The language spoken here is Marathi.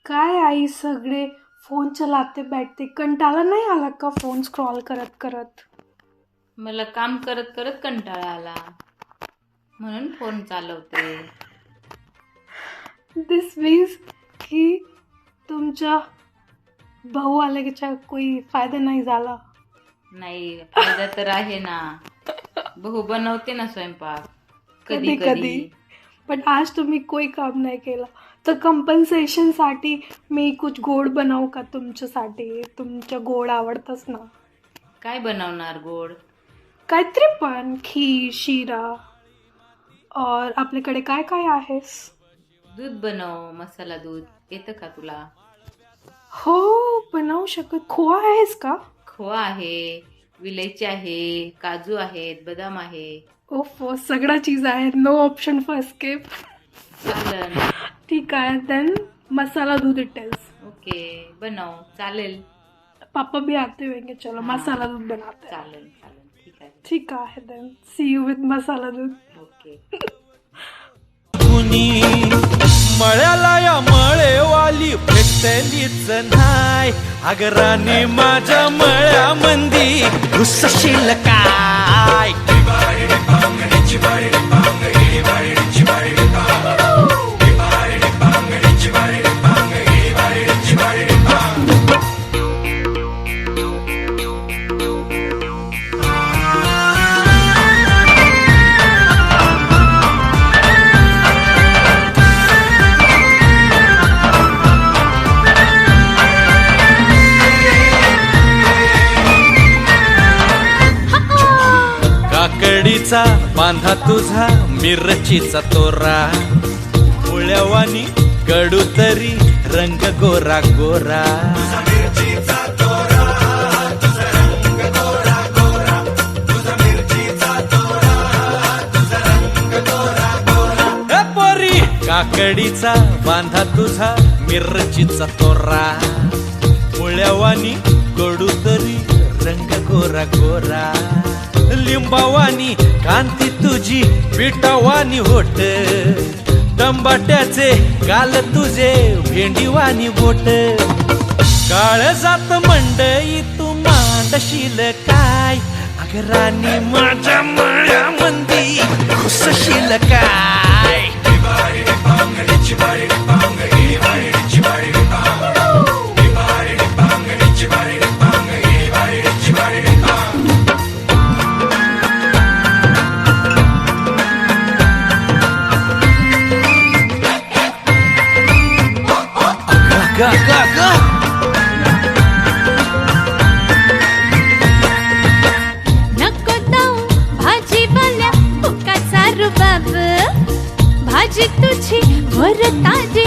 काय आई सगळे फोन चलाते बैठते, कंटाळा नाही आला का फोन स्क्रॉल करत करत? मला काम करत करत कंटाळा आला म्हणून फोन चालवते. दिस मीन्स की तुमच्या भाऊ आल्याच्या कोई फायदा नाही झाला. नाही, फायदा तर आहे ना. बहू बनवते ना स्वयंपाक कधी कधी कधी. कधी. पण आज तुम्ही कोई काम नाही केला, तर कंपन्सेशन साठी मी कुछ गोड बनवू का तुमच्यासाठी? तुमच्या गोड आवडतच ना. काय बनवणार गोड? काहीतरी पण खीर, शिरा. और आपल्याकडे काय काय आहेस? दूध बनव, मसाला दूध येतं का तुला? हो, बनवू शकत. खोवा आहेस का? खोवा आहे, विलायची आहे, काजू आहेत, बदाम आहे. ओफो, सगळ्या चीज आहे. No option for skip. चालन. ठीक आहे, देन मसाला दूध इटेल्स. ओके, बनव, चालेल. पापा भी आते होंगे, चलो हाँ. मसाला दूध बनाते हैं. चालेल चालेल, ठीक आहे. ठीक आहे, देन सी यू विथ मसाला दूध. ओके. कुणी मळ्याला या मळेवाली भेटलीच नाय, अगराने माझ्या मळ्यामंदी घुसशील काय? काकडीचा बांधा तुझा, मिरचीचा तोरा, मुळ्यावानी कडू तरी रंग गोरा गोरा. ए पोरी, काकडीचा बांधा तुझा, मिरचीचा तोरा, मुळ्यावानी कडू तरी रंग गोरा गोरा. लिंबावानी कांती तुझी, पिठावानी होट, टंबाट्याचे गाल तुझे, भेंडीवानी बोट. काळ जात मंडई तू मांडशील काय? अगरानी माझ्या मळ्यामंदी घुसशील काय? गा गा गा. नको जाऊ भाजीवाल्या फुकाचा रुबाब, भाजी तुझी वर ताजी